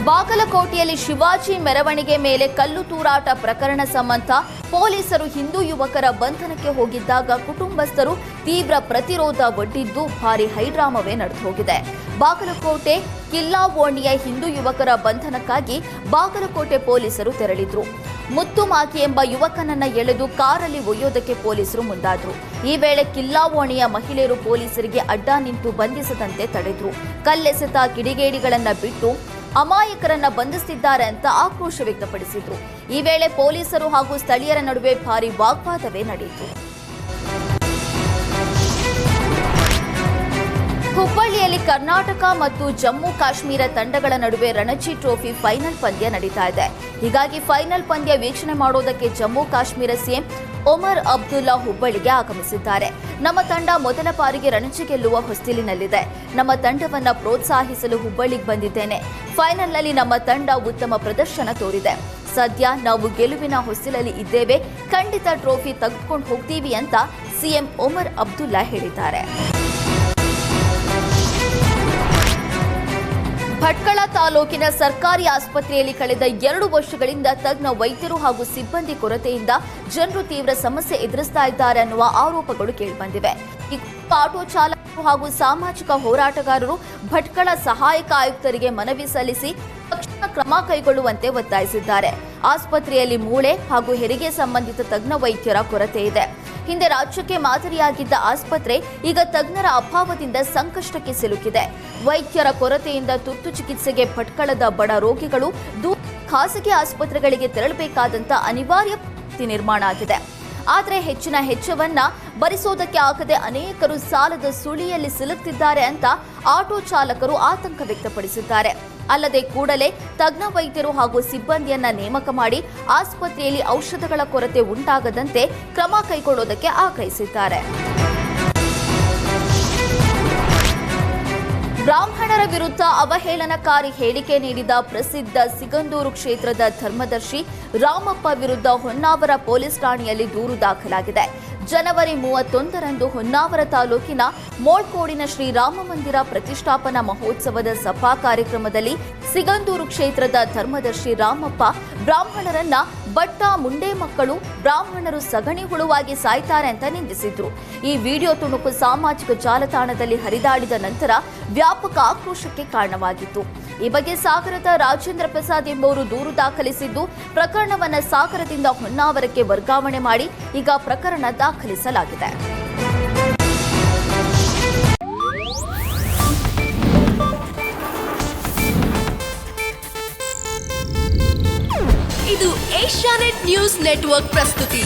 ಬಾಗಲಕೋಟೆಯಲ್ಲಿ ಶಿವಾಜಿ ಮೆರವಣಿಗೆ ಮೇಲೆ ಕಲ್ಲು ತೂರಾಟ ಪ್ರಕರಣ ಸಂಬಂಧ ಪೊಲೀಸರು ಹಿಂದೂ ಯುವಕರ ಬಂಧನಕ್ಕೆ ಹೋಗಿದ್ದಾಗ ಕುಟುಂಬಸ್ಥರು ತೀವ್ರ ಪ್ರತಿರೋಧ ಒಡ್ಡಿದ್ದು ಭಾರಿ ಹೈಡ್ರಾಮವೇ ನಡೆದು ಹೋಗಿದೆ. ಬಾಗಲಕೋಟೆ ಕಿಲ್ಲಾವೋಣಿಯ ಹಿಂದೂ ಯುವಕರ ಬಂಧನಕ್ಕಾಗಿ ಬಾಗಲಕೋಟೆ ಪೊಲೀಸರು ತೆರಳಿದ್ರು. ಮುತ್ತುಮಾಕಿ ಎಂಬ ಯುವಕನನ್ನ ಎಳೆದು ಕಾರಲ್ಲಿ ಒಯ್ಯೋದಕ್ಕೆ ಪೊಲೀಸರು ಮುಂದಾದ್ರು. ಈ ವೇಳೆ ಕಿಲ್ಲಾವೋಣಿಯ ಮಹಿಳೆಯರು ಪೊಲೀಸರಿಗೆ ಅಡ್ಡ ನಿಂತು ಬಂಧಿಸದಂತೆ ತಡೆದ್ರು. ಕಲ್ಲೆಸೆತ ಕಿಡಿಗೇಡಿಗಳನ್ನ ಬಿಟ್ಟು ಅಮಾಯಕರನ್ನ ಬಂಧಿಸುತ್ತಿದ್ದಾರೆ ಅಂತ ಆಕ್ರೋಶ ವ್ಯಕ್ತಪಡಿಸಿದ್ರು. ಈ ವೇಳೆ ಪೊಲೀಸರು ಹಾಗೂ ಸ್ಥಳೀಯರ ನಡುವೆ ಭಾರಿ ವಾಗ್ವಾದವೇ ನಡೆಯಿತು. ಹುಬ್ಬಳ್ಳಿಯಲ್ಲಿ ಕರ್ನಾಟಕ ಮತ್ತು ಜಮ್ಮು ಕಾಶ್ಮೀರ ತಂಡಗಳ ನಡುವೆ ರಣಜಿ ಟ್ರೋಫಿ ಫೈನಲ್ ಪಂದ್ಯ ನಡೀತಾ ಇದೆ. ಹೀಗಾಗಿ ಫೈನಲ್ ಪಂದ್ಯ ವೀಕ್ಷಣೆ ಮಾಡೋದಕ್ಕೆ ಜಮ್ಮು ಕಾಶ್ಮೀರ ಸಿಎಂ ಒಮರ್ ಅಬ್ದುಲ್ಲಾ ಹುಬ್ಬಳ್ಳಿಗೆ ಆಗಮಿಸಿದ್ದಾರೆ. ನಮ್ಮ ತಂಡ ಮೊದಲ ಬಾರಿಗೆ ರಣಜಿ ಗೆಲ್ಲುವ ಹೊಸ್ತಿಲಿನಲ್ಲಿದೆ. ನಮ್ಮ ತಂಡವನ್ನ ಪ್ರೋತ್ಸಾಹಿಸಲು ಹುಬ್ಬಳ್ಳಿಗೆ ಬಂದಿದ್ದೇನೆ. ಫೈನಲ್ನಲ್ಲಿ ನಮ್ಮ ತಂಡ ಉತ್ತಮ ಪ್ರದರ್ಶನ ತೋರಿದೆ. ಸದ್ಯ ನಾವು ಗೆಲುವಿನ ಹೊಸ್ತಿಲಲ್ಲಿ ಇದ್ದೇವೆ. ಖಂಡಿತ ಟ್ರೋಫಿ ತೆಗೆದುಕೊಂಡು ಹೋಗ್ತೀವಿ ಅಂತ ಸಿಎಂ ಒಮರ್ ಅಬ್ದುಲ್ಲಾ ಹೇಳಿದ್ದಾರೆ. ಭಟ್ಕಳ ತಾಲೂಕಿನ ಸರ್ಕಾರಿ ಆಸ್ಪತ್ರೆಯಲ್ಲಿ ಕಳೆದ 2 ವರ್ಷಗಳಿಂದ ತಜ್ಞ ವೈದ್ಯರು ಹಾಗೂ ಸಿಬ್ಬಂದಿ ಕೊರತೆಯಿಂದ ಜನರು ತೀವ್ರ ಸಮಸ್ಯೆ ಎದುರಿಸ್ತಾ ಇದ್ದಾರೆ ಅನ್ನುವ ಆರೋಪಗಳು ಕೇಳಿಬಂದಿವೆ. ಆಟೋ ಚಾಲಕರು ಹಾಗೂ ಸಾಮಾಜಿಕ ಹೋರಾಟಗಾರರು ಭಟ್ಕಳ ಸಹಾಯಕ ಆಯುಕ್ತರಿಗೆ ಮನವಿ ಸಲ್ಲಿಸಿ ತಕ್ಷಣ ಕ್ರಮ ಕೈಗೊಳ್ಳುವಂತೆ ಒತ್ತಾಯಿಸಿದ್ದಾರೆ. ಆಸ್ಪತ್ರೆಯಲ್ಲಿ ಮೂಳೆ ಹಾಗೂ ಹೆರಿಗೆ ಸಂಬಂಧಿತ ತಜ್ಞ ವೈದ್ಯರ ಕೊರತೆ ಇದೆ. ಹಿಂದೆ ರಾಜ್ಯಕ್ಕೆ ಮಾದರಿಯಾಗಿದ್ದ ಆಸ್ಪತ್ರೆ ಈಗ ತಜ್ಞರ ಅಭಾವದಿಂದ ಸಂಕಷ್ಟಕ್ಕೆ ಸಿಲುಕಿದೆ. ವೈದ್ಯರ ಕೊರತೆಯಿಂದ ತುರ್ತು ಚಿಕಿತ್ಸೆಗೆ ಭಟ್ಕಳದ ಬಡ ರೋಗಿಗಳು ಖಾಸಗಿ ಆಸ್ಪತ್ರೆಗಳಿಗೆ ತೆರಳಬೇಕಾದಂತ ಅನಿವಾರ್ಯ ಪರಿಸ್ಥಿತಿ ನಿರ್ಮಾಣ ಆಗಿದೆ. ಆದರೆ ಹೆಚ್ಚಿನ ವೆಚ್ಚವನ್ನ ಭರಿಸೋದಕ್ಕೆ ಆಗದೆ ಅನೇಕರು ಸಾಲದ ಸುಳಿಯಲ್ಲಿ ಸಿಲುಕ್ತಿದ್ದಾರೆ ಅಂತ ಆಟೋ ಚಾಲಕರು ಆತಂಕ ವ್ಯಕ್ತಪಡಿಸಿದ್ದಾರೆ. ಅಲ್ಲದೆ ಕೂಡಲೇ ತಜ್ಞ ವೈದ್ಯರು ಹಾಗೂ ಸಿಬ್ಬಂದಿಯನ್ನ ನೇಮಕ ಮಾಡಿ ಆಸ್ಪತ್ರೆಯಲ್ಲಿ ಔಷಧಗಳ ಕೊರತೆ ಉಂಟಾಗದಂತೆ ಕ್ರಮ ಕೈಗೊಳ್ಳುವುದಕ್ಕೆ ಆಗ್ರಹಿಸಿದ್ದಾರೆ. ಬ್ರಾಹ್ಮಣರ ವಿರುದ್ಧ ಅವಹೇಳನಕಾರಿ ಹೇಳಿಕೆ ನೀಡಿದ ಪ್ರಸಿದ್ಧ ಸಿಗಂದೂರು ಕ್ಷೇತ್ರದ ಧರ್ಮದರ್ಶಿ ರಾಮಪ್ಪ ವಿರುದ್ಧ ಹೊನ್ನಾವರ ಪೊಲೀಸ್ ಠಾಣೆಯಲ್ಲಿ ದೂರು ದಾಖಲಾಗಿದೆ. ಜನವರಿ 31ರಂದು ಹೊನ್ನಾವರ ತಾಲೂಕಿನ ಮೋಳ್ಕೋಡಿನ ಶ್ರೀರಾಮ ಮಂದಿರ ಪ್ರತಿಷ್ಠಾಪನಾ ಮಹೋತ್ಸವದ ಸಭಾ ಕಾರ್ಯಕ್ರಮದಲ್ಲಿ ಸಿಗಂದೂರು ಕ್ಷೇತ್ರದ ಧರ್ಮದರ್ಶಿ ರಾಮಪ್ಪ ಬ್ರಾಹ್ಮಣರನ್ನ ಬಟ್ಟ ಮುಂಡೆ ಮಕ್ಕಳು, ಬ್ರಾಹ್ಮಣರು ಸಗಣಿ ಹುಳುವಾಗಿ ಸಾಯ್ತಾರೆ ಅಂತ ನಿಂದಿಸಿದ್ರು. ಈ ವಿಡಿಯೋ ತುಣುಕು ಸಾಮಾಜಿಕ ಜಾಲತಾಣದಲ್ಲಿ ಹರಿದಾಡಿದ ನಂತರ ವ್ಯಾಪಕ ಆಕ್ರೋಶಕ್ಕೆ ಕಾರಣವಾಗಿತ್ತು. ಈ ಬಗ್ಗೆ ಸಾಗರದ ರಾಜೇಂದ್ರ ಪ್ರಸಾದ್ ಎಂಬುವರು ದೂರು ದಾಖಲಿಸಿದ್ದು, ಪ್ರಕರಣವನ್ನು ಸಾಗರದಿಂದ ಹೊನ್ನಾವರಕ್ಕೆ ವರ್ಗಾವಣೆ ಮಾಡಿ ಈಗ ಪ್ರಕರಣ ದಾಖಲಿಸಲಾಗಿದೆ. ಇದು ಏಷ್ಯಾನೆಟ್ ನ್ಯೂಸ್ ನೆಟ್ವರ್ಕ್ ಪ್ರಸ್ತುತಿ.